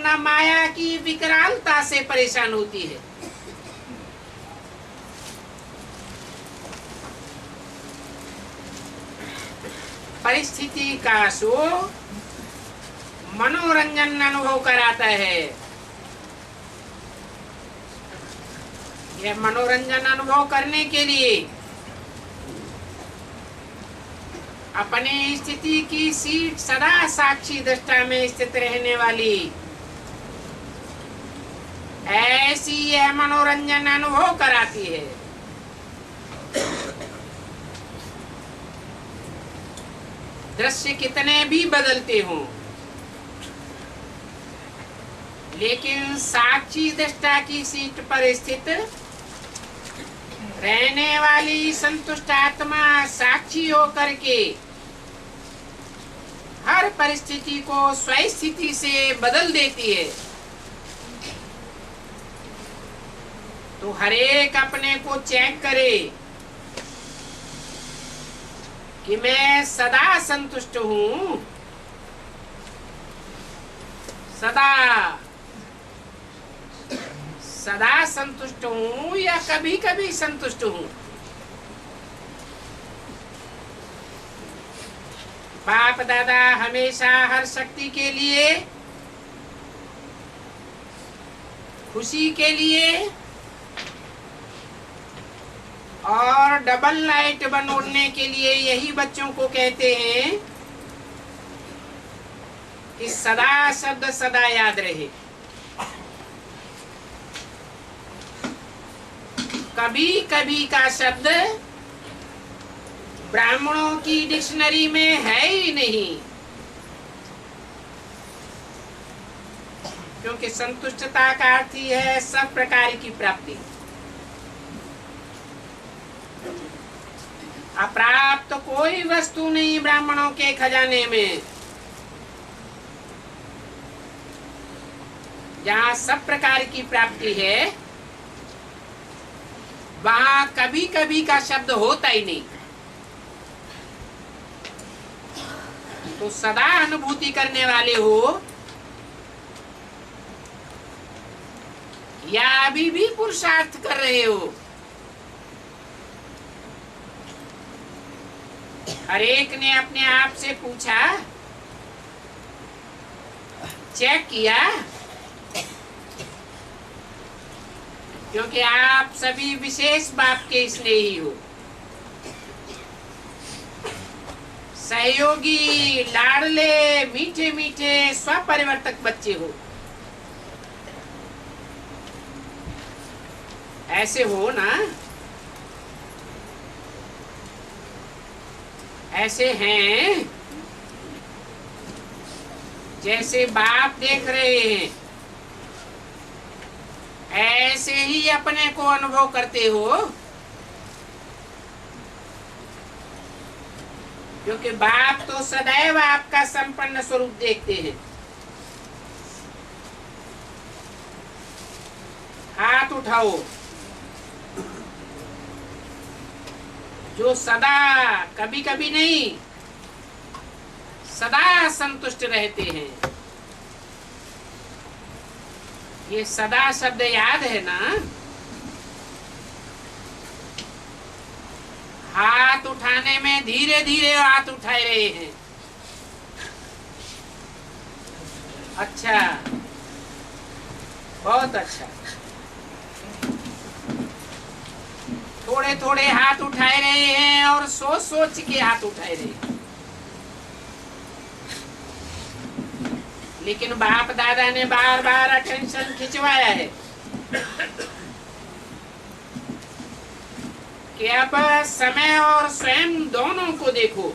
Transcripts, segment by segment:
आत्मा माया की विकरालता से परेशान होती है। परिस्थिति का सो मनोरंजन अनुभव कराता है। यह मनोरंजन अनुभव करने के लिए अपने स्थिति की सीट सदा साक्षी दृष्टा में स्थित रहने वाली ऐसी यह मनोरंजन अनुभव कराती है। दृश्य कितने भी बदलते हों, लेकिन साक्षी दृष्टा की सीट पर स्थित रहने वाली संतुष्ट आत्मा साक्षी होकर के हर परिस्थिति को स्वस्थिति से बदल देती है। तो हर एक अपने को चेक करे कि मैं सदा संतुष्ट हूं, सदा संतुष्ट हूं या कभी कभी संतुष्ट हूं। बाप दादा हमेशा हर शक्ति के लिए, खुशी के लिए और डबल लाइट बनोड़ने के लिए यही बच्चों को कहते हैं कि सदा शब्द सदा याद रहे। कभी कभी का शब्द ब्राह्मणों की डिक्शनरी में है ही नहीं, क्योंकि संतुष्टता का अर्थ ही है सब प्रकार की प्राप्ति। अप्राप्त कोई वस्तु नहीं ब्राह्मणों के खजाने में। जहाँ सब प्रकार की प्राप्ति है वहाँ कभी कभी का शब्द होता ही नहीं। तो सदा अनुभूति करने वाले हो या अभी भी पुरुषार्थ कर रहे हो, हर एक ने अपने आप से पूछा, चेक किया, क्योंकि आप सभी विशेष बाप के स्नेही हो, सहयोगी, लाडले, मीठे मीठे स्वपरिवर्तक बच्चे हो। ऐसे हो ना? ऐसे हैं जैसे बाप देख रहे हैं, ऐसे ही अपने को अनुभव करते हो, क्योंकि बाप तो सदैव आपका संपन्न स्वरूप देखते हैं। हाथ उठाओ जो सदा, कभी कभी नहीं, सदा संतुष्ट रहते हैं। ये सदा शब्द याद है ना? हाथ उठाने में धीरे धीरे हाथ उठाए रहे हैं। अच्छा, बहुत अच्छा। थोड़े थोड़े हाथ उठाए रहे हैं और सोच सोच के हाथ उठाए रहे हैं। लेकिन बाप दादा ने बार बार अटेंशन खिंचवाया है कि अब समय और स्वयं दोनों को देखो।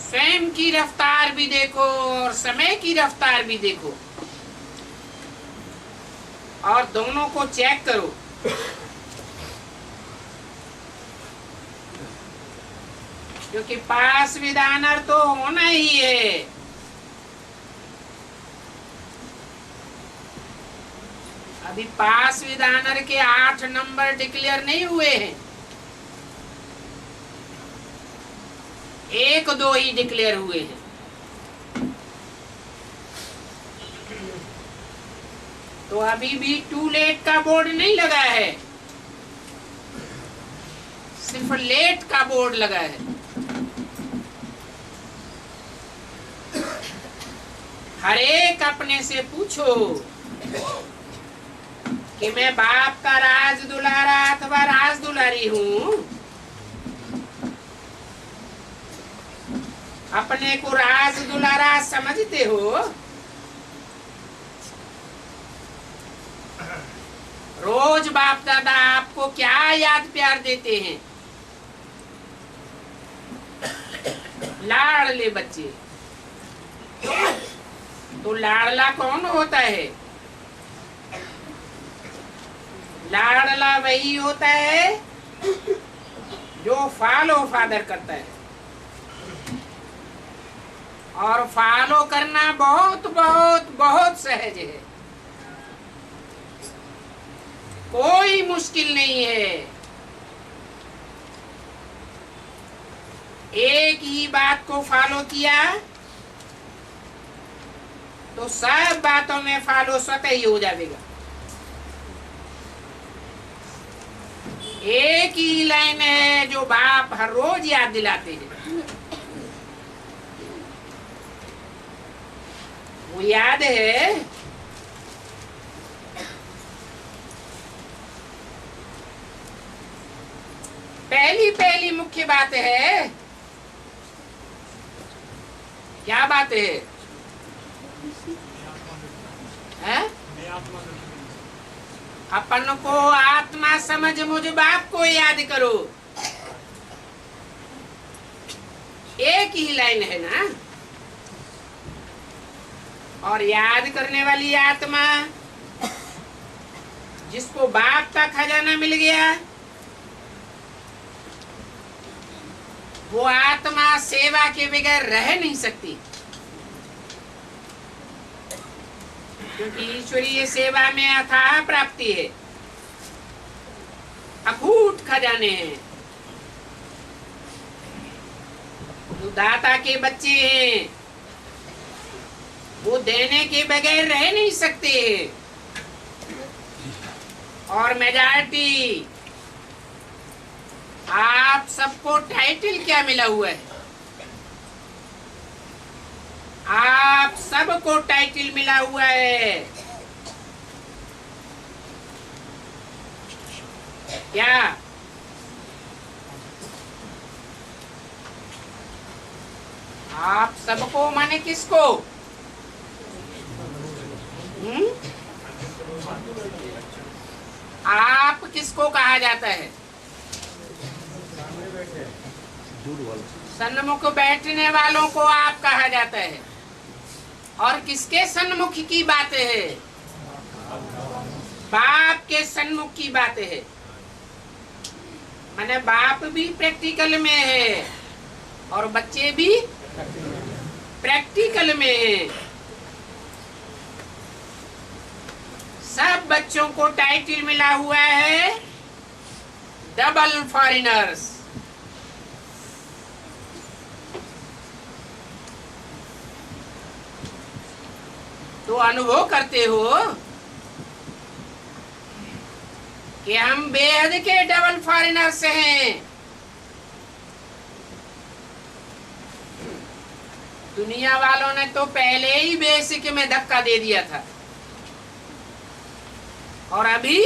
स्वयं की रफ्तार भी देखो और समय की रफ्तार भी देखो, और दोनों को चेक करो। क्योंकि पास विद ऑनर तो होना ही है। अभी पास विद ऑनर के 8 नंबर डिक्लेयर नहीं हुए हैं। एक दो ही डिक्लेयर हुए हैं। तो अभी भी टू लेट का बोर्ड नहीं लगा है, सिर्फ लेट का बोर्ड लगा है। हर एक अपने से पूछो कि मैं बाप का राज दुलारा अथवा राज दुलारी हूं। अपने को राज दुलारा समझते हो? रोज बाप दादा आपको क्या याद प्यार देते हैं? लाडले बच्चे। तो लाडला कौन होता है? लाडला वही होता है जो फॉलो फादर करता है। और फॉलो करना बहुत बहुत बहुत सहज है, कोई मुश्किल नहीं है। एक ही बात को फॉलो किया तो सब बातों में फॉलो स्वतः ही हो जाएगा। एक ही लाइन है जो बाप हर रोज याद दिलाते हैं, वो याद है, पहली मुख्य बात है। क्या बात है? अपन को आत्मा समझ मुझ बाप को याद करो। एक ही लाइन है ना। और याद करने वाली आत्मा जिसको बाप का खजाना मिल गया, वो आत्मा सेवा के बगैर रह नहीं सकती, क्योंकि ईश्वरीय सेवा में अथाह प्राप्ति है, अकूट खजाने हैं। जो दाता के बच्चे हैं वो देने के बगैर रह नहीं सकते। और मेजॉरिटी, आप सबको टाइटल क्या मिला हुआ है? आप सबको टाइटल मिला हुआ है। क्या? आप सबको माने किसको? आप किसको कहा जाता है? सन्मुख बैठने वालों को आप कहा जाता है। और किसके सन्मुख की बातें है? बाप के सन्मुख की बातें है। माने बाप भी प्रैक्टिकल में है और बच्चे भी प्रैक्टिकल में है। सब बच्चों को टाइटल मिला हुआ है डबल फॉरेनर्स। तो अनुभव करते हो कि हम बेहद के डबल फॉरेनर्स हैं। दुनिया वालों ने तो पहले ही बेसिक में धक्का दे दिया था, और अभी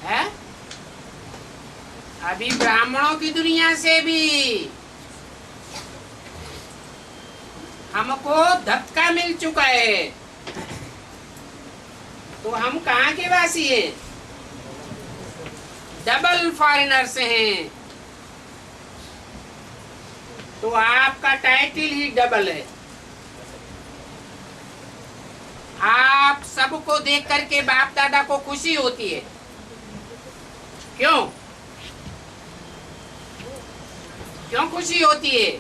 है, अभी ब्राह्मणों की दुनिया से भी हमको धक्का मिल चुका है। तो हम कहाँ के वासी हैं? डबल फॉरेनर्स हैं। तो आपका टाइटल ही डबल है। आप सबको देख करके बाप दादा को खुशी होती है। क्यों? क्यों खुशी होती है?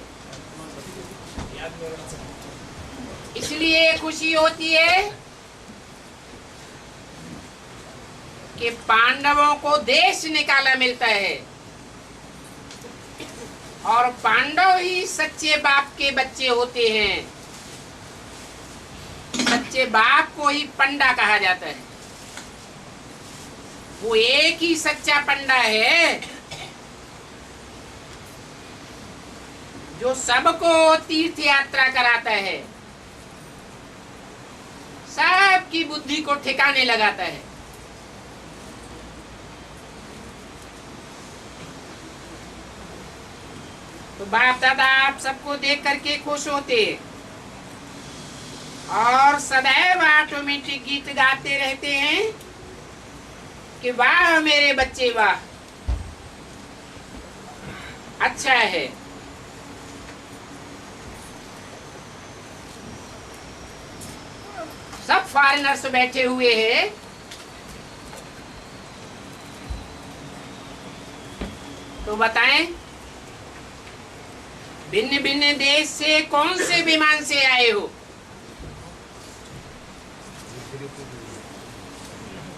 इसलिए खुशी होती है कि पांडवों को देश निकाला मिलता है। और पांडव ही सच्चे बाप के बच्चे होते हैं। सच्चे बाप को ही पंडा कहा जाता है। वो एक ही सच्चा पंडा है जो सबको तीर्थ यात्रा कराता है, सबकी बुद्धि को ठिकाने लगाता है। तो बाप दादा आप सबको देख करके खुश होते और सदैव ऑटोमेटिक गीत गाते रहते हैं कि वाह मेरे बच्चे वाह, अच्छा है। सब फॉरेनर्स बैठे हुए हैं, तो बताएं भिन्न भिन्न देश से कौन से विमान से आए हो?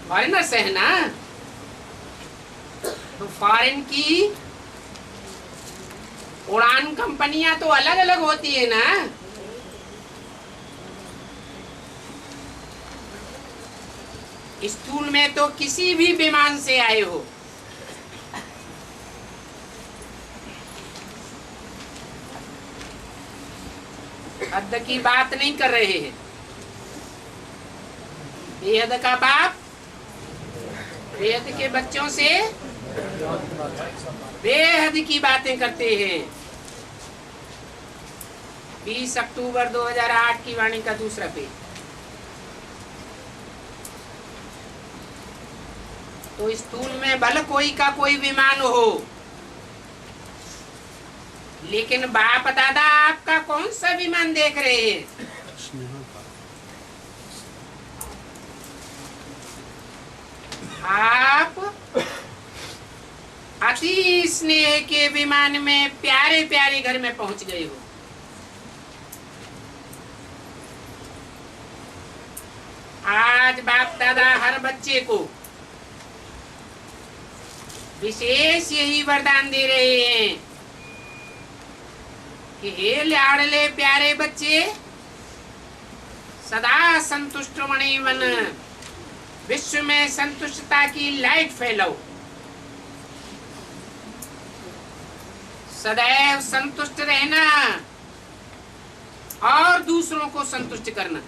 फॉरेनर्स है ना, तो फॉरेन की उड़ान कंपनियां तो अलग अलग होती है ना। स्थूल में तो किसी भी विमान से आए हो, हद की बात नहीं कर रहे हैं। बेहद का बाप बेहद के बच्चों से बेहद की बातें करते हैं। 20 अक्टूबर 2008 की वाणी का दूसरा पेज। तो स्थूल में भले कोई का कोई विमान हो, लेकिन बाप दादा आपका कौन सा विमान देख रहे हैं? आप अति स्नेह के विमान में प्यारे प्यारे घर में पहुंच गए हो। आज बाप दादा हर बच्चे को विशेष यही वरदान दे रहे हैं कि हे लाडले प्यारे बच्चे, सदा संतुष्ट मणि बन, विश्व में संतुष्टता की लाइट फैलाओ। सदैव संतुष्ट रहना और दूसरों को संतुष्ट करना।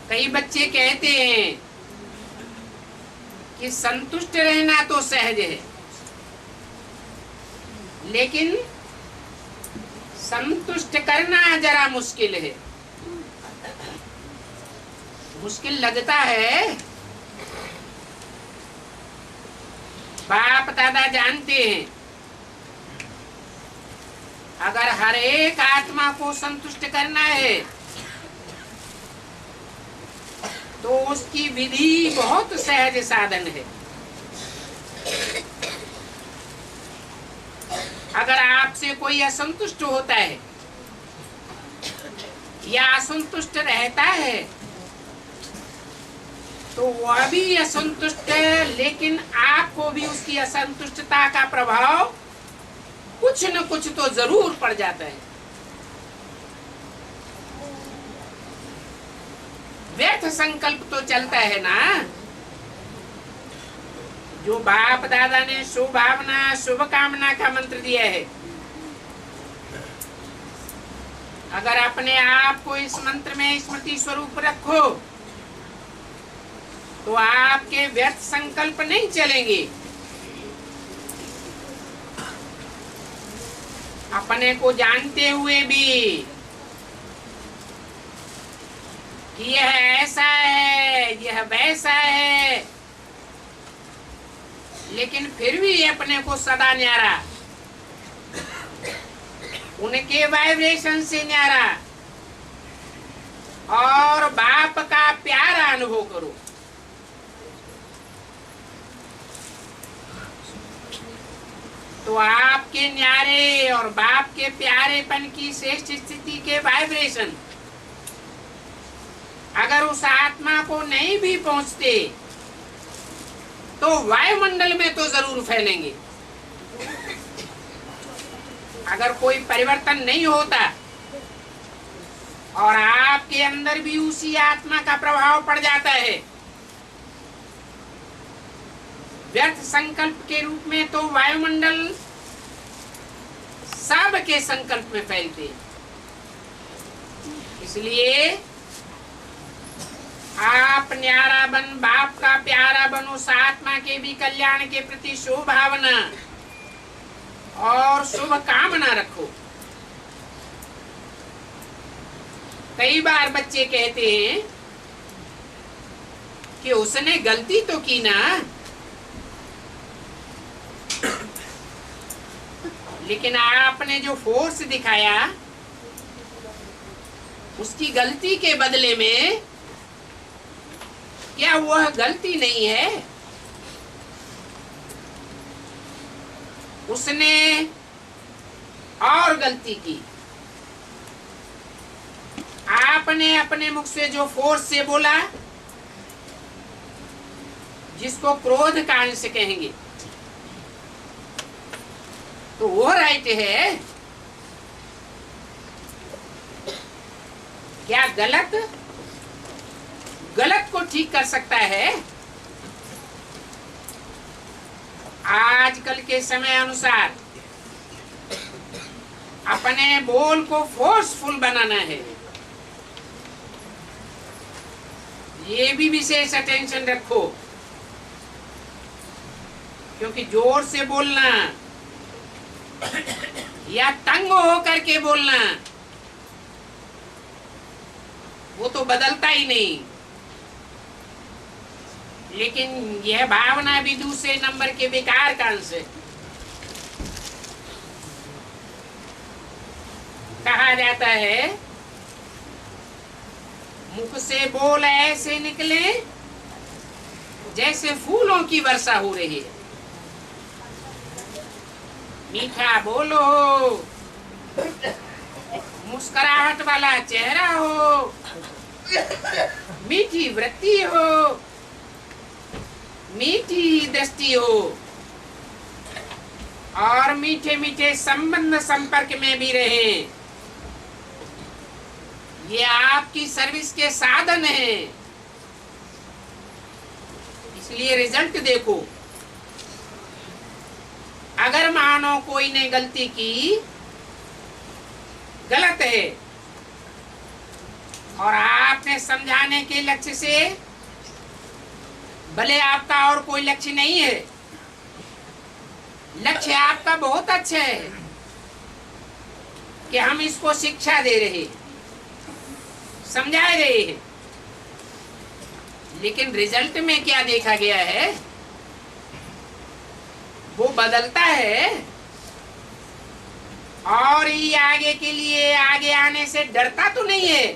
कई बच्चे कहते हैं कि संतुष्ट रहना तो सहज है, लेकिन संतुष्ट करना जरा मुश्किल है। मुश्किल लगता है। बाप दादा जानते हैं अगर हर एक आत्मा को संतुष्ट करना है तो उसकी विधि बहुत सहज साधन है। अगर आपसे कोई असंतुष्ट होता है या असंतुष्ट रहता है तो वह भी असंतुष्ट है, लेकिन आपको भी उसकी असंतुष्टता का प्रभाव कुछ न कुछ तो जरूर पड़ जाता है। व्यर्थ संकल्प तो चलता है ना। जो बाप दादा ने शुभ भावना शुभ कामना का मंत्र दिया है, अगर अपने आप को इस मंत्र में स्मृति स्वरूप रखो तो आपके व्यर्थ संकल्प नहीं चलेंगे। अपने को जानते हुए भी कि यह ऐसा है यह वैसा है, लेकिन फिर भी अपने को सदा न्यारा, उनके वाइब्रेशन से न्यारा और बाप का प्यारा अनुभव करो। तो आपके न्यारे और बाप के प्यारेपन की श्रेष्ठ स्थिति के वाइब्रेशन अगर उस आत्मा को नहीं भी पहुंचते तो वायुमंडल में तो जरूर फैलेंगे। अगर कोई परिवर्तन नहीं होता और आपके अंदर भी उसी आत्मा का प्रभाव पड़ जाता है, व्यर्थ संकल्प के रूप में, तो वायुमंडल सबके संकल्प में फैलते हैं। इसलिए आप न्यारा बन, बाप का प्यारा बनो, उस आत्मा के भी कल्याण के प्रति शुभ भावना और शुभ कामना रखो। कई बार बच्चे कहते हैं कि उसने गलती तो की ना, लेकिन आपने जो फोर्स दिखाया उसकी गलती के बदले में क्या वह गलती नहीं है? उसने और गलती की। आपने अपने मुख से जो फोर्स से बोला, जिसको क्रोध का अंश कहेंगे, तो वो राइट है। क्या गलत गलत को ठीक कर सकता है? आजकल के समय अनुसार अपने बोल को फोर्सफुल बनाना है। ये भी विशेष अटेंशन रखो, क्योंकि जोर से बोलना या तंग होकर के बोलना वो तो बदलता ही नहीं, लेकिन यह भावना भी दूसरे नंबर के विकार का अंश है। कहा जाता है मुख से बोल ऐसे निकले जैसे फूलों की वर्षा हो रही है। मीठा बोलो, मुस्कुराहट वाला चेहरा हो, मीठी वृत्ति हो, मीठी दृष्टि हो, और मीठे मीठे संबंध संपर्क में भी रहे। ये आपकी सर्विस के साधन है। इसलिए रिजल्ट देखो। अगर मानो कोई ने गलती की, गलत है, और आपने समझाने के लक्ष्य से, भले आपका और कोई लक्ष्य नहीं है, लक्ष्य आपका बहुत अच्छा है कि हम इसको शिक्षा दे रहे हैं, समझा रहे हैं, लेकिन रिजल्ट में क्या देखा गया है? वो बदलता है और ये आगे के लिए आगे आने से डरता तो नहीं है।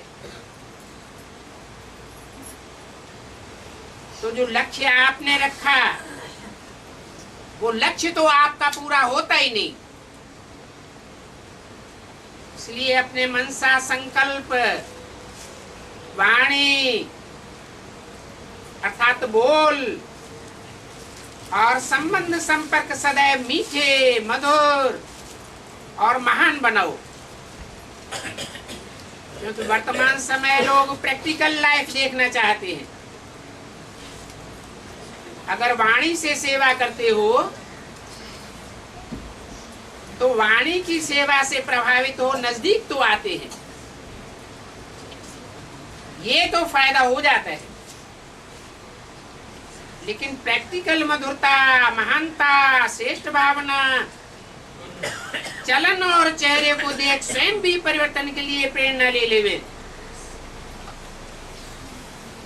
तो जो लक्ष्य आपने रखा, वो लक्ष्य तो आपका पूरा होता ही नहीं। इसलिए अपने मनसा, संकल्प, वाणी अर्थात बोल और संबंध संपर्क सदैव मीठे, मधुर और महान बनाओ। क्योंकि वर्तमान समय लोग प्रैक्टिकल लाइफ देखना चाहते हैं। अगर वाणी से सेवा करते हो तो वाणी की सेवा से प्रभावित हो, नजदीक तो आते हैं, ये तो फायदा हो जाता है। लेकिन प्रैक्टिकल मधुरता, महानता, श्रेष्ठ भावना, चलन और चेहरे को देख स्वयं भी परिवर्तन के लिए प्रेरणा ले लेवे,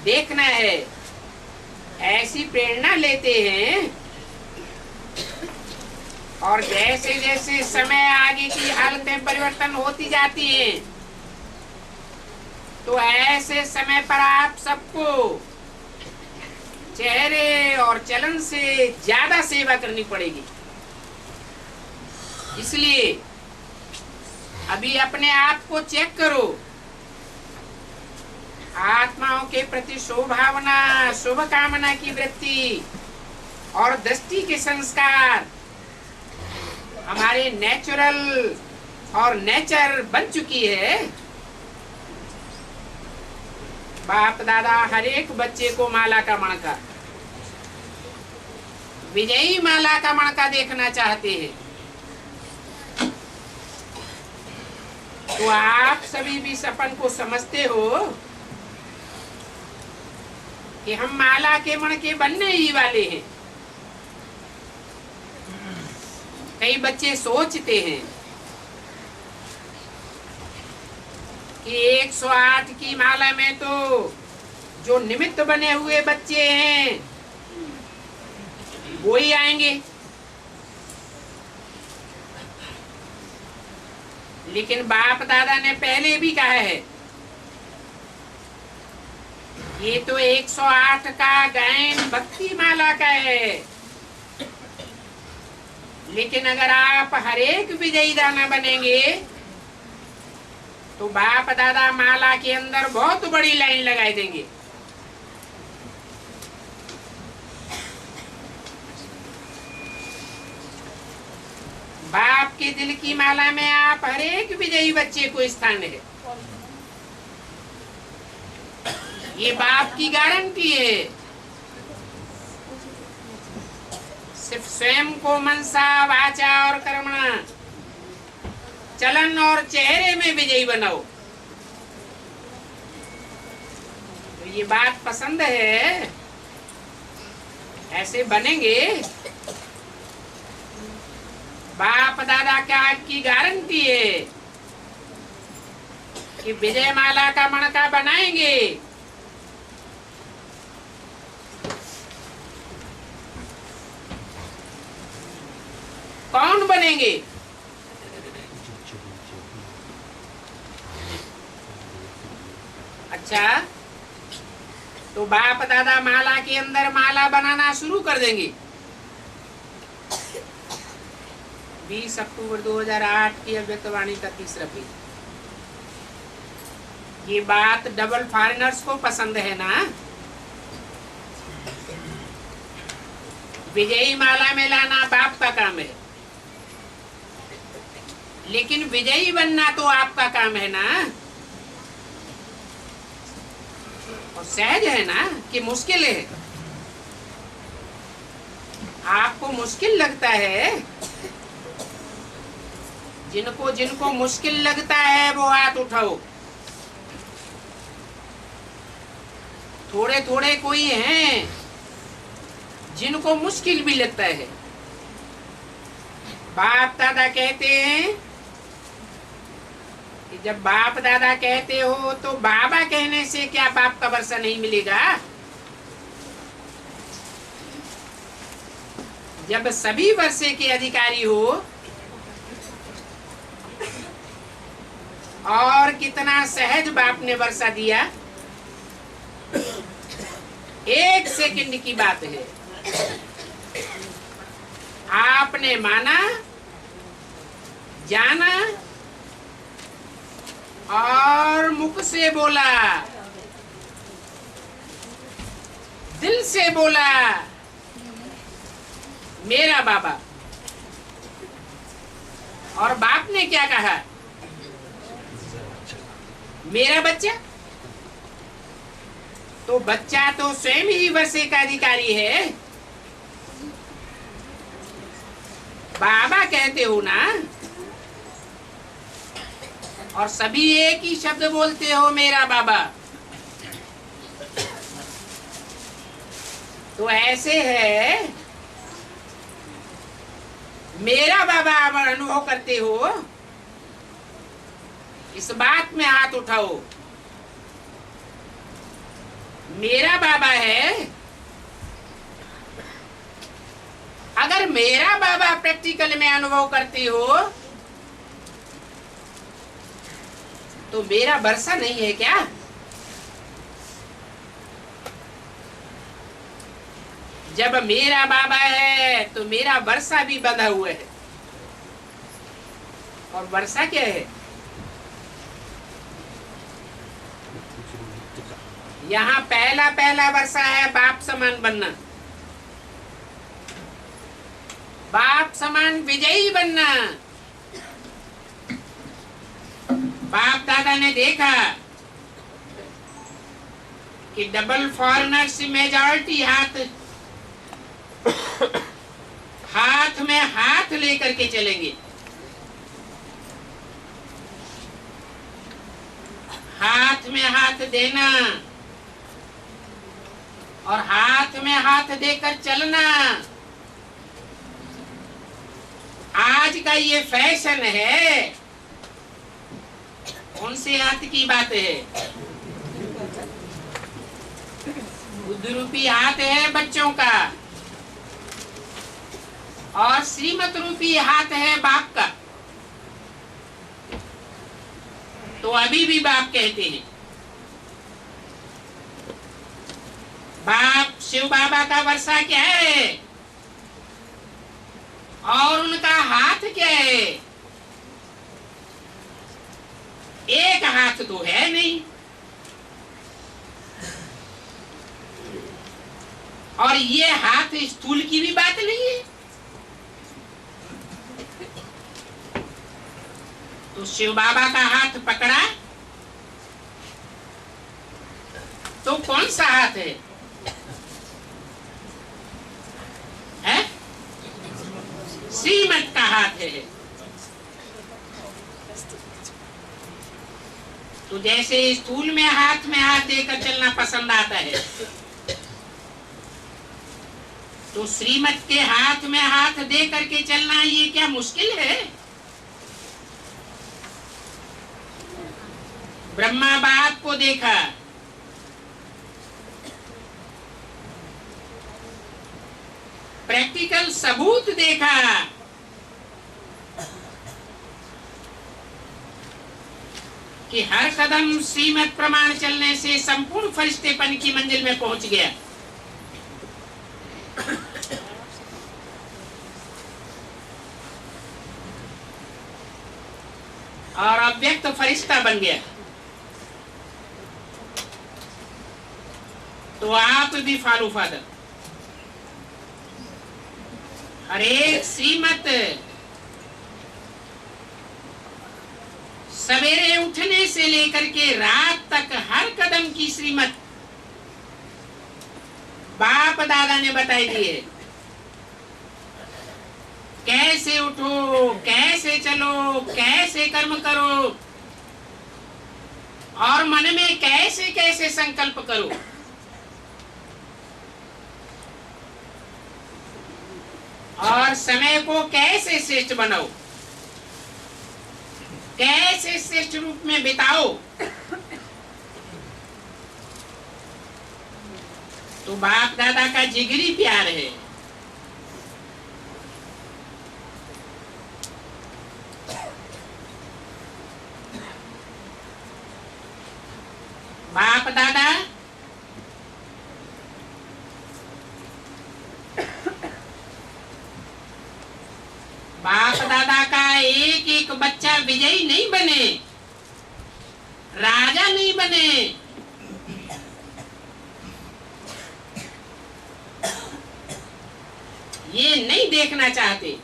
देखना है। ऐसी प्रेरणा लेते हैं और जैसे जैसे समय आगे की हालतें परिवर्तन होती जाती हैं, तो ऐसे समय पर आप सबको चेहरे और चलन से ज्यादा सेवा करनी पड़ेगी। इसलिए अभी अपने आप को चेक करो। आत्माओं के प्रति शुभ भावना, शुभ कामना की वृत्ति और दृष्टि के संस्कार हमारे नेचुरल और नेचर बन चुकी है। बाप दादा हर एक बच्चे को माला का मणका, विजयी माला का मणका देखना चाहते हैं। तो आप सभी भी सपन को समझते हो कि हम माला के मणके बनने ही वाले हैं। कई बच्चे सोचते हैं कि 108 की माला में तो जो निमित्त बने हुए बच्चे हैं वो ही आएंगे, लेकिन बाप दादा ने पहले भी कहा है ये तो 108 का गायन भक्ति माला का है। लेकिन अगर आप हर एक विजयी दाना बनेंगे तो बाप दादा माला के अंदर बहुत बड़ी लाइन लगा देंगे। बाप के दिल की माला में आप हर एक विजयी बच्चे को स्थान है, ये बाप की गारंटी है। सिर्फ स्वयं को मनसा वाचा और कर्मणा, चलन और चेहरे में विजयी बनाओ। तो ये बात पसंद है, ऐसे बनेंगे। बाप दादा क्या की गारंटी है कि विजय माला का मणका बनाएंगे। कौन बनेंगे? अच्छा, तो बाप दादा माला के अंदर माला बनाना शुरू कर देंगे। 20 अक्टूबर 2008 की अव्यक्तवाणी का तीसरा पेज। ये बात डबल फॉरेनर्स को पसंद है ना। विजयी माला में लाना बाप का काम है, लेकिन विजयी बनना तो आपका काम है ना। और सहज है ना कि मुश्किल है। आपको मुश्किल लगता है, जिनको जिनको मुश्किल लगता है वो हाथ उठाओ। थोड़े थोड़े कोई हैं जिनको मुश्किल भी लगता है। बाप दादा कहते हैं कि जब बाप दादा कहते हो तो बाबा कहने से क्या बाप का वर्षा नहीं मिलेगा? जब सभी वर्षे के अधिकारी हो, और कितना सहज बाप ने वर्षा दिया। 1 सेकंड की बात है, आपने माना, जाना और मुख से बोला, दिल से बोला मेरा बाबा। और बाप ने क्या कहा? मेरा बच्चा। तो बच्चा तो स्वयं ही वर्षे का अधिकारी है। बाबा कहते हो ना, और सभी एक ही शब्द बोलते हो, मेरा बाबा। तो ऐसे है, मेरा बाबा आप अनुभव करते हो, इस बात में हाथ उठाओ। मेरा बाबा है। अगर मेरा बाबा प्रैक्टिकल में अनुभव करते हो तो मेरा वर्षा नहीं है क्या? जब मेरा बाबा है तो मेरा वर्षा भी बंधा हुआ है। और वर्षा क्या है? यहाँ पहला पहला वर्षा है बाप समान बनना, बाप समान विजयी बनना। बाप दादा ने देखा कि डबल फॉरेनर्स मेजॉरिटी हाथ में हाथ लेकर के चलेंगे। हाथ में हाथ देना और हाथ में हाथ देकर चलना आज का ये फैशन है। कौन से हाथ की बात है? बुद्ध रूपी हाथ है बच्चों का और श्रीमत रूपी हाथ है बाप का। तो अभी भी बाप कहते हैं, बाप शिव बाबा का वर्षा क्या है और उनका हाथ क्या है? एक हाथ तो है नहीं। और ये हाथ स्थूल की भी बात नहीं है। तो शिव बाबा का हाथ पकड़ा तो कौन सा हाथ है? श्रीमत का हाथ है। तो जैसे स्थूल में हाथ देकर चलना पसंद आता है, तो श्रीमत के हाथ में हाथ दे करके चलना ये क्या मुश्किल है? ब्रह्मा बाप को देखा, प्रैक्टिकल सबूत देखा, कि हर कदम श्रीमत प्रमाण चलने से संपूर्ण फरिश्तेपन की मंजिल में पहुंच गया। और अव्यक्त फरिश्ता बन गया। तो आप भी फॉलो फादर, हर एक श्रीमत सवेरे उठने से लेकर के रात तक हर कदम की श्रीमत बाप दादा ने बताई दी है। कैसे उठो, कैसे चलो, कैसे कर्म करो और मन में कैसे कैसे संकल्प करो। और समय को कैसे श्रेष्ठ बनाओ, कैसे श्रेष्ठ रूप में बिताओ। तो बाप दादा का जिगरी प्यार है। बाप दादा का एक एक बच्चा विजयी नहीं बने, राजा नहीं बने, ये नहीं देखना चाहते।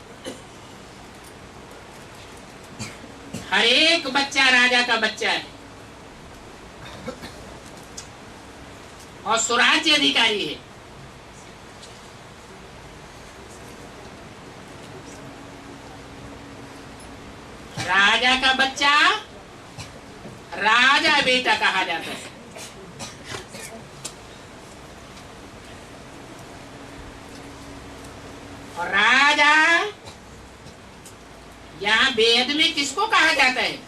हर एक बच्चा राजा का बच्चा है और स्वराज्य अधिकारी है। राजा का बच्चा राजा बेटा कहा जाता है। और राजा यहाँ वेद में किसको कहा जाता है?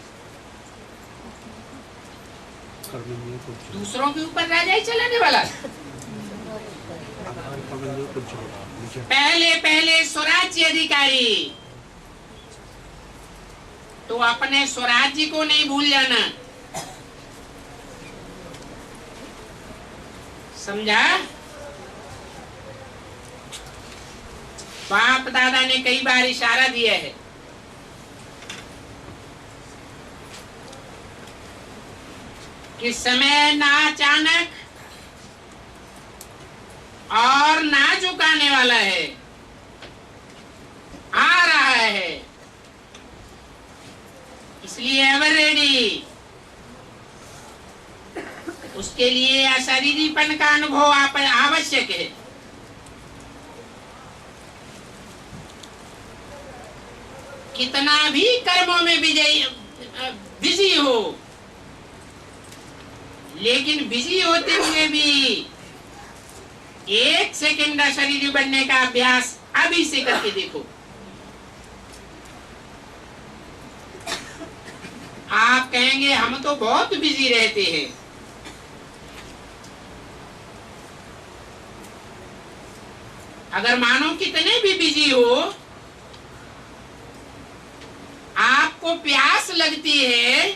दूसरों के ऊपर राजा ही चलाने वाला। पहले पहले स्वराज्य अधिकारी। तो अपने स्वराज्य को नहीं भूल जाना, समझा? बाप दादा ने कई बार इशारा दिया है कि समय ना अचानक और ना झुकाने वाला है, आ रहा है। इसलिए एवर रेडी। उसके लिए अशरीरीपन का अनुभव आवश्यक है। कितना भी कर्मों में बिजी हो, लेकिन बिजी होते हुए भी 1 सेकंड अशरीरी बनने का अभ्यास अभी से करके देखो। आप कहेंगे हम तो बहुत बिजी रहते हैं। अगर मानो कितने भी बिजी हो, आपको प्यास लगती है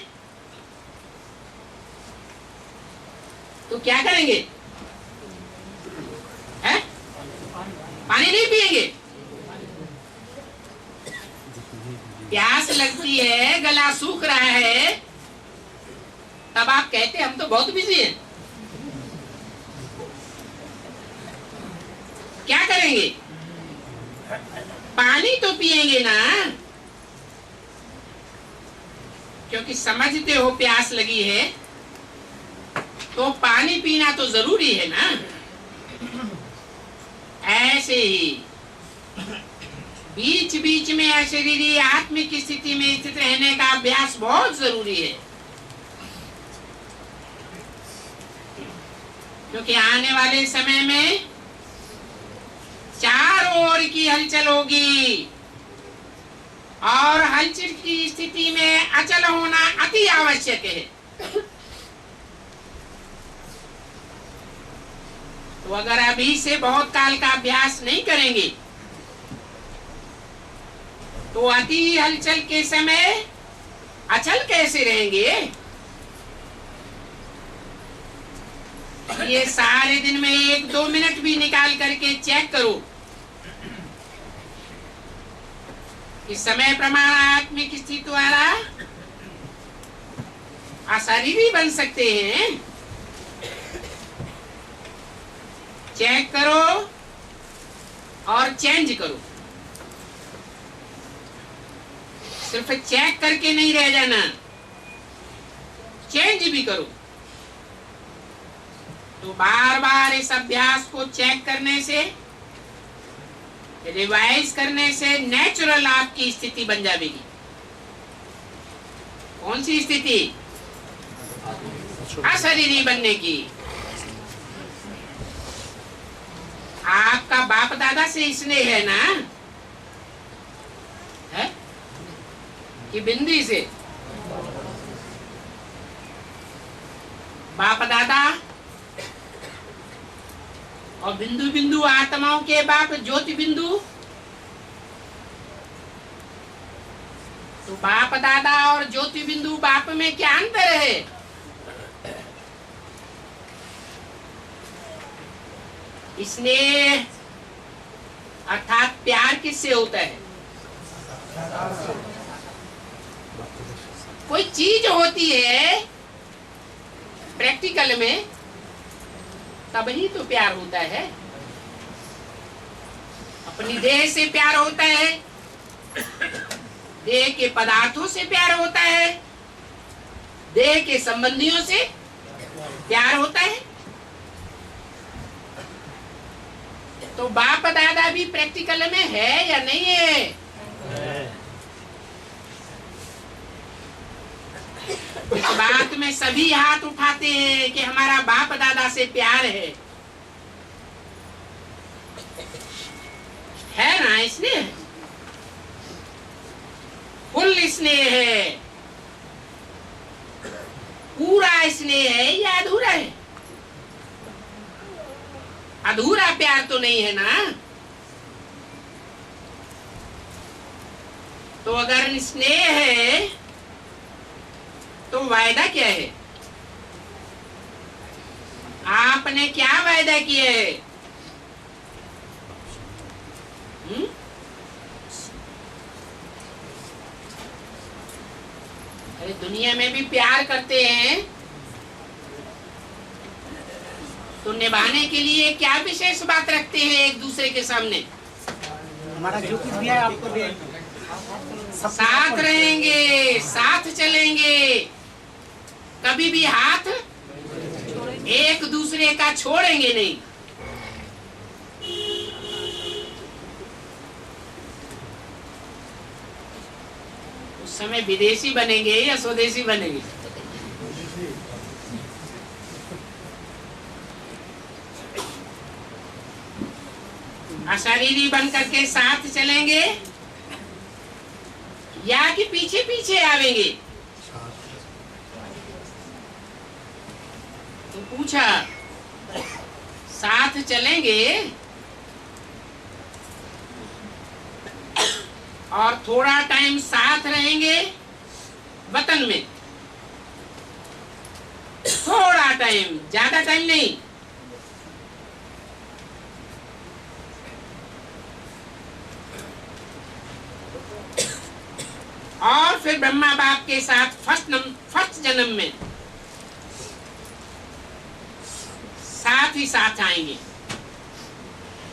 तो क्या करेंगे? है? पानी नहीं पिएंगे? प्यास लगती है, गला सूख रहा है, तब आप कहते हम तो बहुत बिजी हैं। क्या करेंगे? पानी तो पिएंगे ना, क्योंकि समझते हो प्यास लगी है तो पानी पीना तो जरूरी है ना। ऐसे ही बीच बीच में अशरीरी आत्मिक स्थिति में स्थित रहने का अभ्यास बहुत जरूरी है, क्योंकि आने वाले समय में चारों ओर की हलचल होगी और हलचल की स्थिति में अचल होना अति आवश्यक है। तो अगर अभी से बहुत काल का अभ्यास नहीं करेंगे तो अति हलचल के समय अचल कैसे रहेंगे? ये सारे दिन में 1-2 मिनट भी निकाल करके चेक करो। इस समय प्रमाण आत्मिक स्थिति द्वारा अशरीरी बन सकते हैं। चेक करो और चेंज करो। सिर्फ चेक करके नहीं रह जाना, चेंज भी करो। तो बार बार इस अभ्यास को चेक करने से, रिवाइज करने से नेचुरल आपकी स्थिति बन जाएगी। कौन सी स्थिति? अशरीरी बनने की। आपका बाप दादा से स्नेह है ना, है कि बिंदी से? बाप दादा और बिंदु बिंदु आत्माओं के बाप ज्योति बिंदु। तो बाप दादा और ज्योति बिंदु बाप में क्या अंतर है? स्नेह अर्थात प्यार किससे होता है? कोई चीज होती है प्रैक्टिकल में, तब ही तो प्यार होता है। अपनी देह से प्यार होता है, देह के पदार्थों से प्यार होता है, देह के संबंधियों से प्यार होता है। तो बाप दादा भी प्रैक्टिकल में है या नहीं है? इस बात में सभी हाथ उठाते हैं कि हमारा बाप दादा से प्यार है ना? स्नेह, फुल स्नेह है, पूरा स्नेह है या अधूरा है? अधूरा प्यार तो नहीं है ना। तो अगर स्नेह है तो वायदा क्या है? आपने क्या वायदा किया है? अरे दुनिया में भी प्यार करते हैं तो निभाने के लिए क्या विशेष बात रखते हैं एक दूसरे के सामने? हमारा जो कुछ भी है आपको दे, साथ रहेंगे, साथ चलेंगे, कभी भी हाथ एक दूसरे का छोड़ेंगे नहीं। उस समय विदेशी बनेंगे या स्वदेशी बनेंगे? अशरीरी बन करके साथ चलेंगे या कि पीछे पीछे आवेंगे? तो पूछा, साथ चलेंगे और थोड़ा टाइम साथ रहेंगे वतन में, थोड़ा टाइम, ज्यादा टाइम नहीं। और फिर ब्रह्मा बाप के साथ फर्स्ट जन्म में साथ ही साथ आएंगे।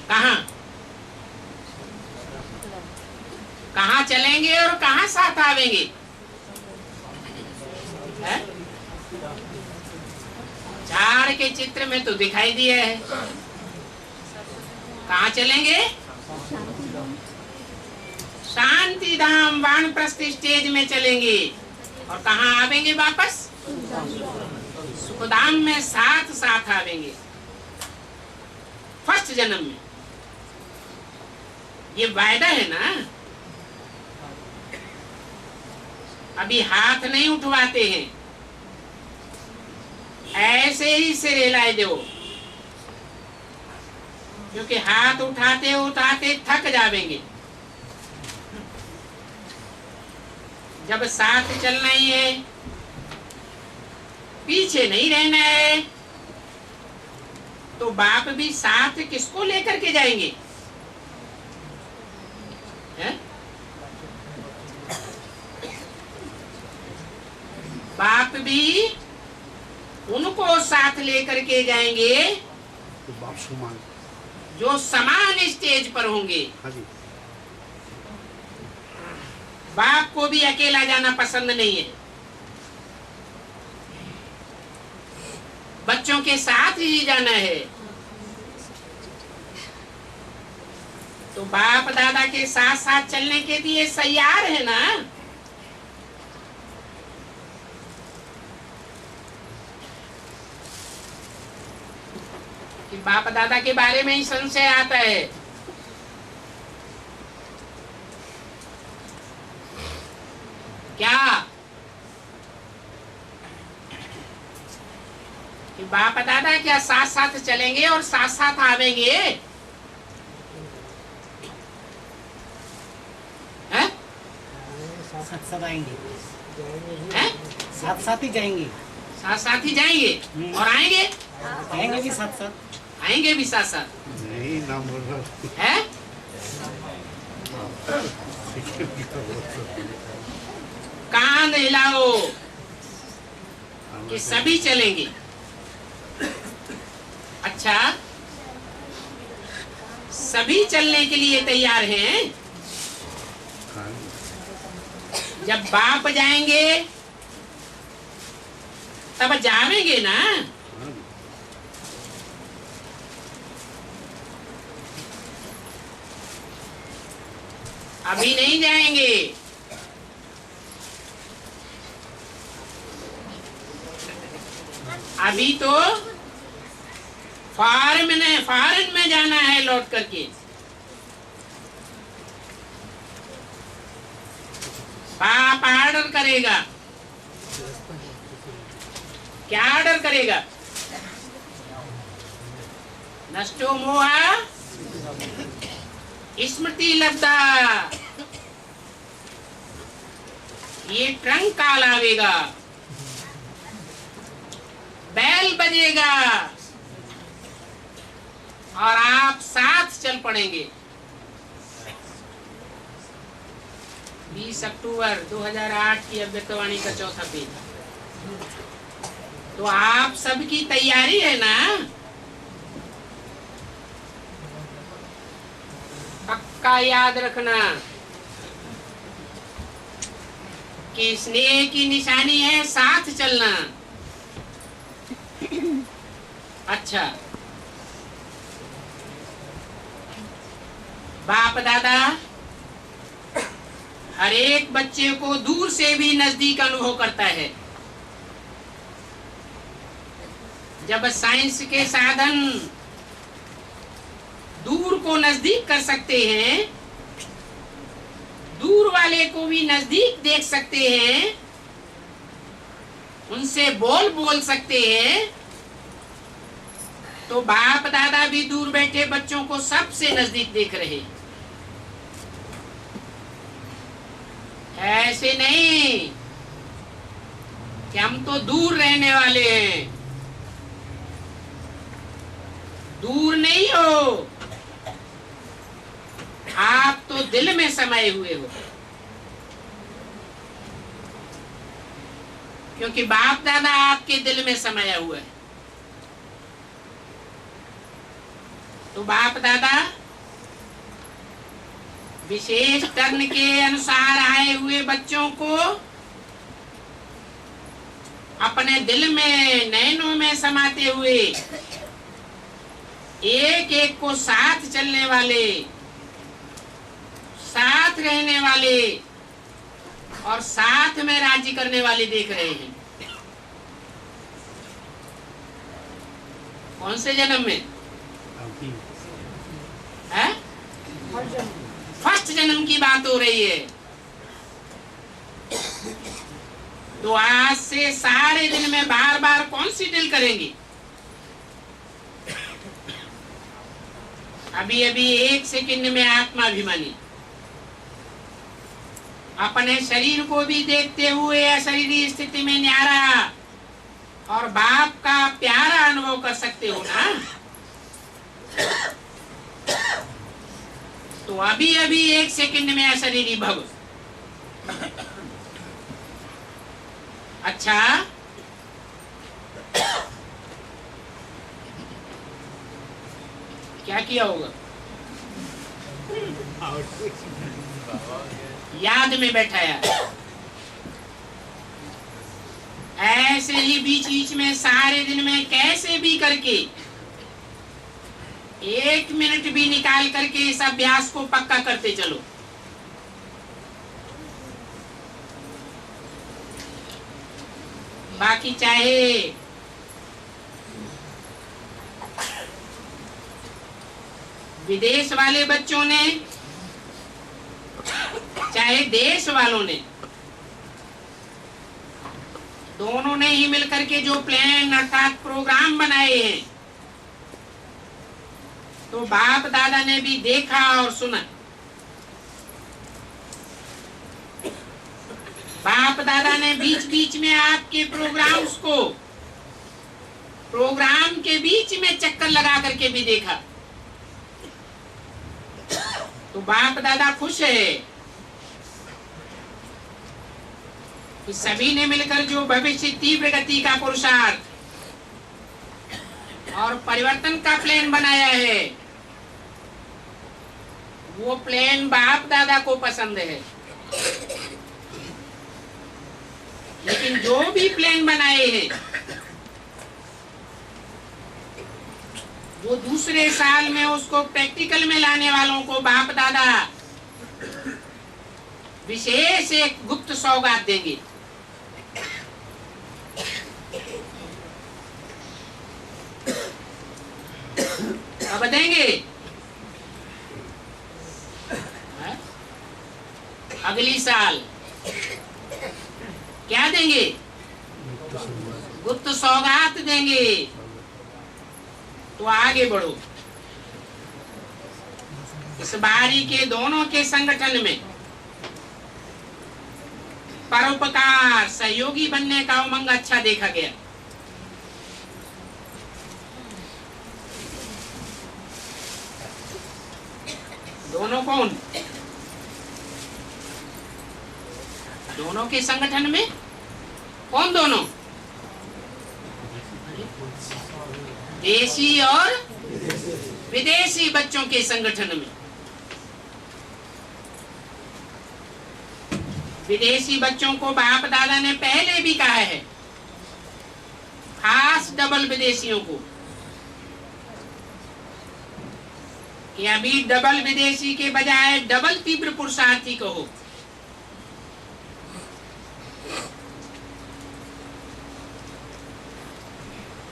कहाँ कहाँ चलेंगे और कहाँ साथ आवेंगे? है? चार के चित्र में तो दिखाई दिया है। कहाँ चलेंगे? शांति धाम वानप्रस्थ स्टेज में चलेंगे। और कहाँ आवेंगे वापस? सुखधाम में साथ साथ आवेंगे फर्स्ट जन्म में। ये वायदा है ना। अभी हाथ नहीं उठवाते हैं, ऐसे ही सिर हिलाए दो, क्योंकि हाथ उठाते उठाते थक जावेंगे। जब साथ चलना ही है, पीछे नहीं रहना है, तो बाप भी साथ किसको लेकर के जाएंगे? है? बाप भी उनको साथ लेकर के जाएंगे तो बाप समान जो समान स्टेज पर होंगे। हाँ जी। बाप को भी अकेला जाना पसंद नहीं है, बच्चों के साथ ही जाना है। तो बाप दादा के साथ साथ चलने के लिए तैयार है ना। कि बाप दादा के बारे में ही संशय आता है। क्या कि बाप दादा क्या साथ साथ चलेंगे और साथ साथ आवेंगे? हैं? साथ साथ आएंगे, हैं? साथ साथ ही जाएंगे, साथ साथ ही जाएंगे और आएंगे? आएंगे भी साथ साथ, आएंगे भी साथ साथ। नहीं नाम बोल रहा है? कान हिलाओ कि सभी चलेंगे। अच्छा, सभी चलने के लिए तैयार हैं? जब बाप जाएंगे तब जावेंगे ना। अभी नहीं जाएंगे। अभी तो फॉरेन में जाना है लौट करके। बाप ऑर्डर करेगा। क्या ऑर्डर करेगा? नष्टो मोहा स्मृति लब्धा। ये ट्रंक कॉल आवेगा, बैल बजेगा और आप साथ चल पड़ेंगे। 20 अक्टूबर 2008 की अव्यक्तवाणी का चौथा पेज। तो आप सबकी तैयारी है ना? पक्का याद रखना कि स्नेह की निशानी है साथ चलना। अच्छा, बाप दादा हर एक बच्चे को दूर से भी नजदीक अनुभव करता है। जब साइंस के साधन दूर को नजदीक कर सकते हैं, दूर वाले को भी नजदीक देख सकते हैं, उनसे बोल सकते हैं, तो बाप दादा भी दूर बैठे बच्चों को सबसे नजदीक देख रहे। ऐसे नहीं कि हम तो दूर रहने वाले हैं। दूर नहीं हो, आप तो दिल में समाये हुए हो, क्योंकि बाप दादा आपके दिल में समाया हुआ है। तो बाप दादा विशेष टर्न के अनुसार आए हुए बच्चों को अपने दिल में, नैनों में समाते हुए एक एक को साथ चलने वाले, साथ रहने वाले और साथ में राज्य करने वाले देख रहे हैं। कौन से जन्म में है? फर्स्ट जन्म की बात हो रही है। तो आज से सारे दिन में बार बार कौन सी ड्रिल करेंगे? अभी अभी एक सेकंड में आत्माभिमानी अपने शरीर को भी देखते हुए अशरीरी स्थिति में न्यारा और बाप का प्यारा अनुभव कर सकते हो ना। तो अभी अभी एक सेकंड में अशरीरी भव। अच्छा, क्या किया होगा? याद में बैठाया। ऐसे ही बीच बीच में सारे दिन में कैसे भी करके 1 मिनट भी निकाल करके इस अभ्यास को पक्का करते चलो। बाकी चाहे विदेश वाले बच्चों ने, चाहे देश वालों ने, दोनों ने ही मिलकर के जो प्लान अर्थात प्रोग्राम बनाए हैं, तो बाप दादा ने भी देखा और सुना। बाप दादा ने बीच बीच में आपके प्रोग्राम्स को प्रोग्राम के बीच में चक्कर लगा करके भी देखा। तो बाप दादा खुश है कि सभी ने मिलकर जो भविष्य तीव्र गति का पुरुषार्थ और परिवर्तन का प्लान बनाया है, वो प्लान बाप दादा को पसंद है। लेकिन जो भी प्लान बनाए हैं, वो दूसरे साल में उसको प्रैक्टिकल में लाने वालों को बाप दादा विशेष एक गुप्त सौगात देंगे। अब देंगे अगली साल क्या देंगे? गुप्त सौगात देंगे। तो आगे बढ़ो। इस बारी के दोनों के संगठन में परोपकार सहयोगी बनने का उमंग अच्छा देखा गया। दोनों कौन? दोनों के संगठन में कौन? दोनों देशी और विदेशी बच्चों के संगठन में। विदेशी बच्चों को बाप दादा ने पहले भी कहा है, खास डबल विदेशियों को कि अभी डबल विदेशी के बजाय डबल तीव्र पुरुषार्थी कहो।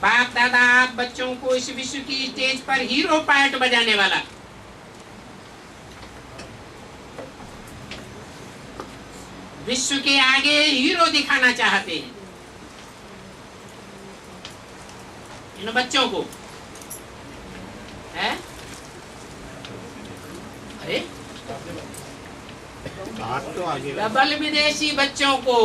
बाप दादा आप बच्चों को इस विश्व की स्टेज पर हीरो पार्ट बजाने वाला, विश्व के आगे हीरो दिखाना चाहते हैं इन बच्चों को, है? अरे हाथ तो आगे डबल विदेशी बच्चों को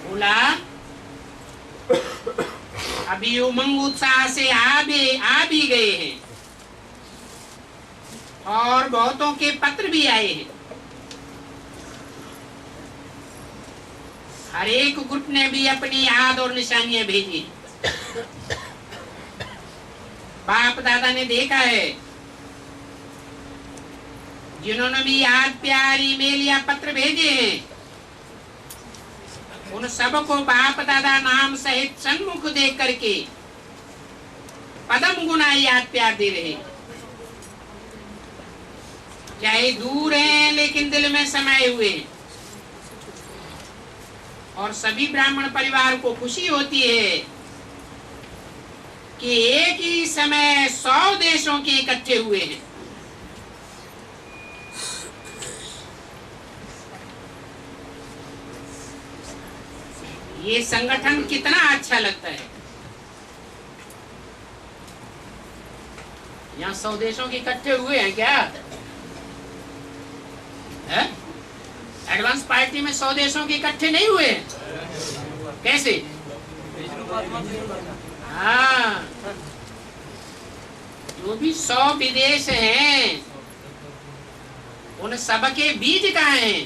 बोला अभी उमंग उत्साह से आ भी गए हैं और बहुतों के पत्र भी आए हैं। हर एक ग्रुप ने भी अपनी याद और निशानियां भेजी। बाप दादा ने देखा है जिन्होंने भी याद प्यार ईमेल या पत्र भेजे हैं, उन सबको बाप दादा नाम सहित सन्मुख देख करके पदम गुना याद प्यार दे रहे हैं। चाहे दूर हैं लेकिन दिल में समाये हुए हैं। और सभी ब्राह्मण परिवार को खुशी होती है कि एक ही समय 100 देशों के इकट्ठे हुए हैं। ये संगठन कितना अच्छा लगता है। यहाँ 100 देशों के इकट्ठे हुए हैं क्या है? एडवांस पार्टी में 100 देशों के इकट्ठे नहीं हुए हैं? कैसे? हाँ, जो भी 100 विदेश हैं उन सबके बीज कहाँ हैं?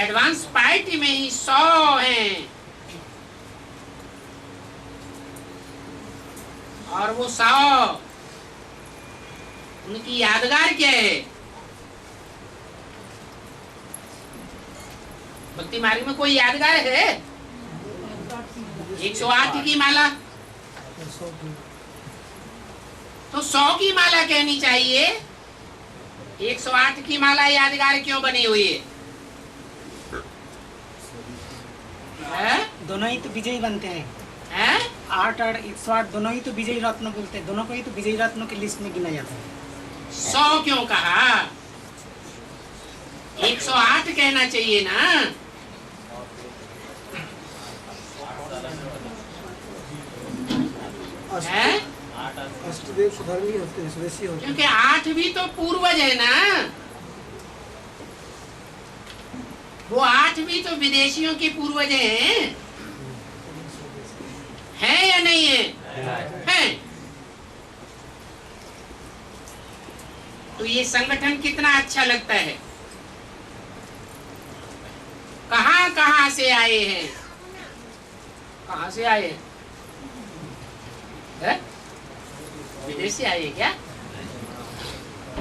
एडवांस पार्टी में ही 100 हैं। और वो 100 उनकी यादगार क्या है? भक्ति मार्ग में कोई यादगार है? 108 की माला तो 100 की माला कहनी चाहिए। 108 की माला यादगार क्यों बनी हुई है? दोनों ही तो विजयी बनते हैं। हैं? 8 और 108 दोनों ही तो विजयी रत्न बोलते हैं। दोनों को ही तो विजयी रत्नों की लिस्ट में गिना जाता है। 100 क्यों कहा? 108 कहना चाहिए ना। है? अष्टदेव सुधर्मी होते हैं, स्वदेशी होते हैं। क्योंकि 8 भी तो पूर्वज है ना। वो 8 भी तो विदेशियों के पूर्वज हैं। है या नहीं है? है। तो ये संगठन कितना अच्छा लगता है। कहां कहां से आए हैं? कहां से आए हैं? है? विदेश से आए हैं क्या?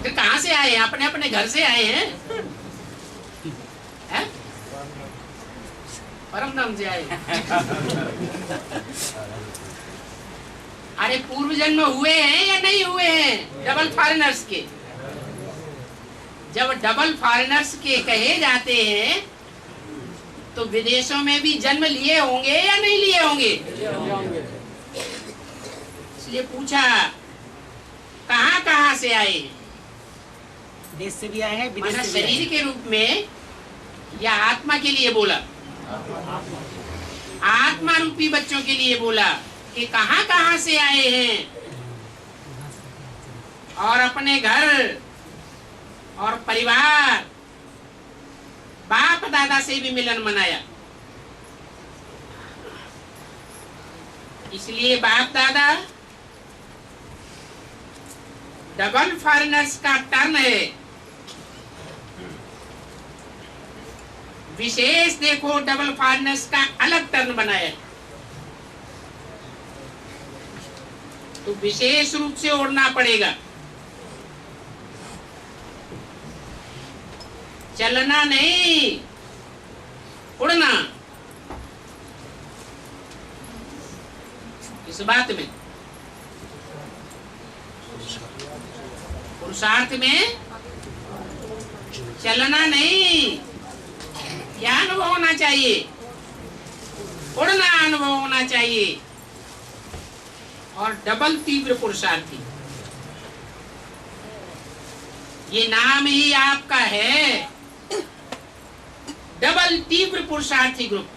फिर कहां से आए हैं? अपने अपने घर से आए हैं? है? परम धाम से आए। अरे पूर्व जन्म हुए हैं या नहीं हुए हैं डबल फॉरेनर्स के? जब डबल फॉरेनर्स के कहे जाते हैं तो विदेशों में भी जन्म लिए होंगे या नहीं लिए होंगे? इसलिए पूछा कहां कहां से आए? देश से भी आए हैं, विदेश माना से भी आए शरीर हैं। के रूप में या आत्मा के लिए बोला? आत्मा रूपी बच्चों के लिए बोला कि कहां कहां से आए हैं और अपने घर और परिवार बाप दादा से भी मिलन मनाया। इसलिए बाप दादा डबल फॉरेनर्स का टर्न है। विशेष देखो डबल फॉरेनर्स का अलग टर्न बनाया तो विशेष रूप से ओढ़ना पड़ेगा। चलना नहीं, उड़ना। इस बात में पुरुषार्थ में चलना नहीं, क्या अनुभव होना चाहिए? उड़ना अनुभव होना चाहिए। और डबल तीव्र पुरुषार्थी, ये नाम ही आपका है, डबल तीव्र पुरुषार्थी ग्रुप।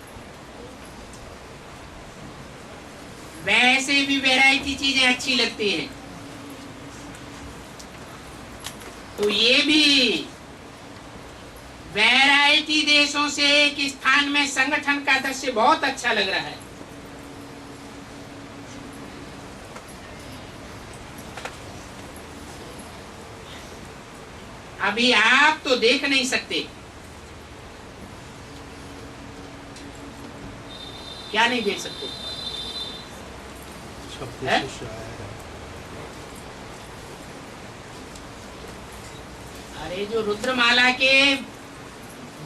वैसे भी वैरायटी चीजें अच्छी लगती हैं, तो ये भी वैरायटी देशों से एक स्थान में संगठन का दृश्य बहुत अच्छा लग रहा है। अभी आप तो देख नहीं सकते, क्या नहीं देख सकते? है? अरे जो रुद्रमाला के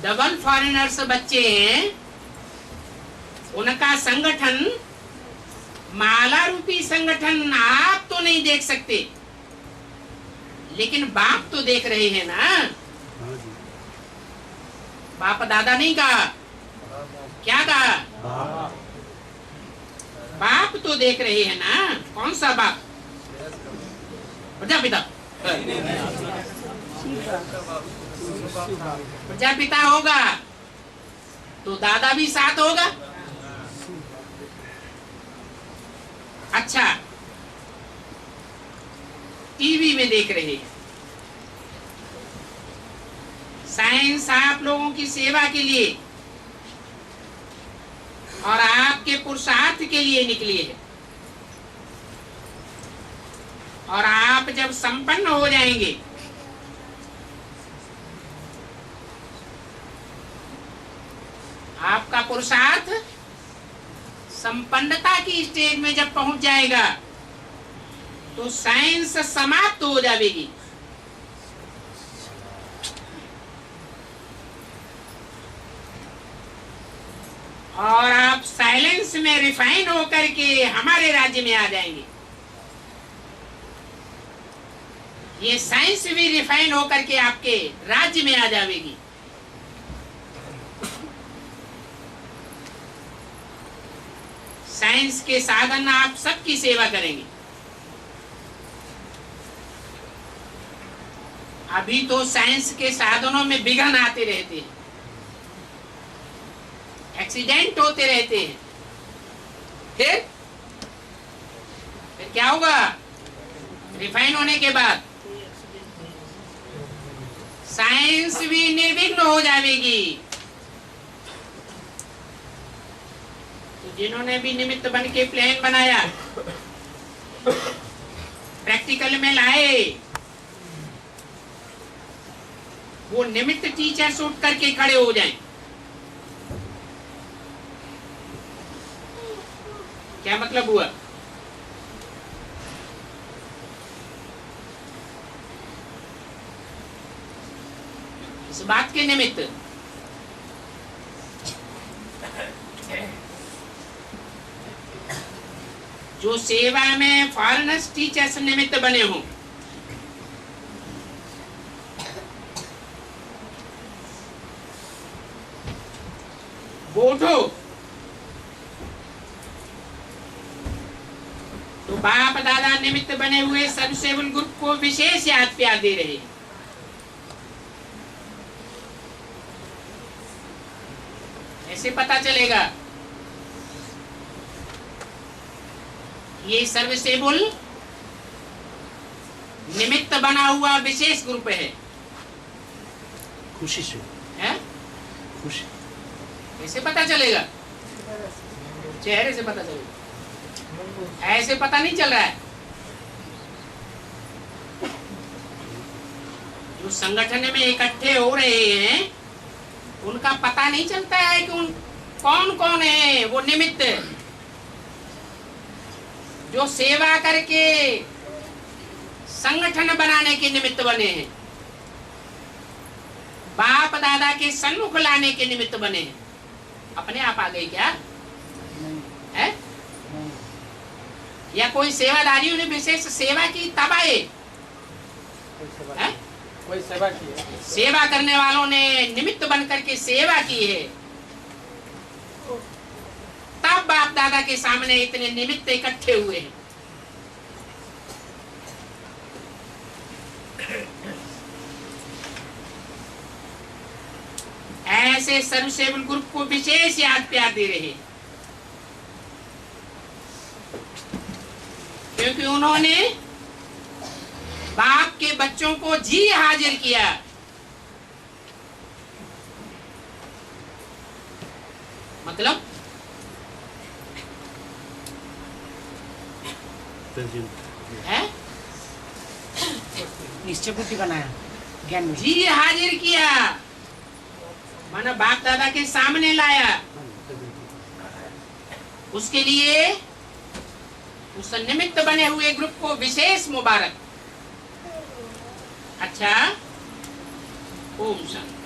डबल फॉरेनर्स बच्चे हैं, उनका संगठन, माला रूपी संगठन आप तो नहीं देख सकते, लेकिन बाप तो देख रहे हैं ना। बाप दादा नहीं कहा, क्या कहा? बाप तो देख रहे हैं ना। कौन सा बाप? प्रजापिता। प्रजापिता होगा तो दादा भी साथ होगा। अच्छा, टीवी में देख रहे हैं, साइंस आप लोगों की सेवा के लिए और आपके पुरुषार्थ के लिए निकली है। और आप जब संपन्न हो जाएंगे, आपका पुरुषार्थ संपन्नता की स्टेज में जब पहुंच जाएगा, तो साइंस समाप्त हो जाएगी। और आप साइलेंस में रिफाइन होकर के हमारे राज्य में आ जाएंगे। ये साइंस भी रिफाइन होकर के आपके राज्य में आ जाएगी। साइंस के साधन आप सबकी सेवा करेंगे। अभी तो साइंस के साधनों में विघ्न आते रहते हैं, एक्सीडेंट होते रहते हैं। फिर क्या होगा? रिफाइन होने के बाद साइंस भी निर्विघ्न हो जाएगी। तो जिन्होंने भी निमित्त बन के प्लान बनाया, प्रैक्टिकल में लाए, वो निमित्त टीचर्स उठ करके खड़े हो जाएं। क्या मतलब हुआ? इस बात के निमित्त जो सेवा में फॉरेनर्स टीचर्स निमित्त बने हों, वो उठो, तो बाप दादा निमित्त बने हुए सर्वसेवल ग्रुप को विशेष याद प्यार दे रहे हैं। ऐसे पता चलेगा ये सर्वसेवल निमित्त बना हुआ विशेष ग्रुप है। खुशी से है? खुशी कैसे पता चलेगा? चेहरे से पता चलेगा, ऐसे पता नहीं चल रहा है। जो संगठन में इकट्ठे हो रहे हैं, उनका पता नहीं चलता है कि कौन कौन है वो निमित्त जो सेवा करके संगठन बनाने के निमित्त बने हैं, बाप दादा के सन्मुख लाने के निमित्त बने हैं। अपने आप आ गए क्या? है? या कोई सेवादारियों ने विशेष सेवा की तब आए? हैं? कोई सेवा की है। सेवा करने वालों ने निमित्त बनकर के सेवा की है, तब बाप दादा के सामने इतने निमित्त इकट्ठे हुए हैं। ऐसे सर्वसेवक ग्रुप को विशेष याद प्यार दे रहे, क्योंकि उन्होंने बाप के बच्चों को जी हाजिर किया। मतलब है निश्चय बुद्धि बनाया, ज्ञान में जी हाजिर किया, माना बाप दादा के सामने लाया। उसके लिए उस निमित्त बने हुए ग्रुप को विशेष मुबारक। अच्छा, ओम शांति।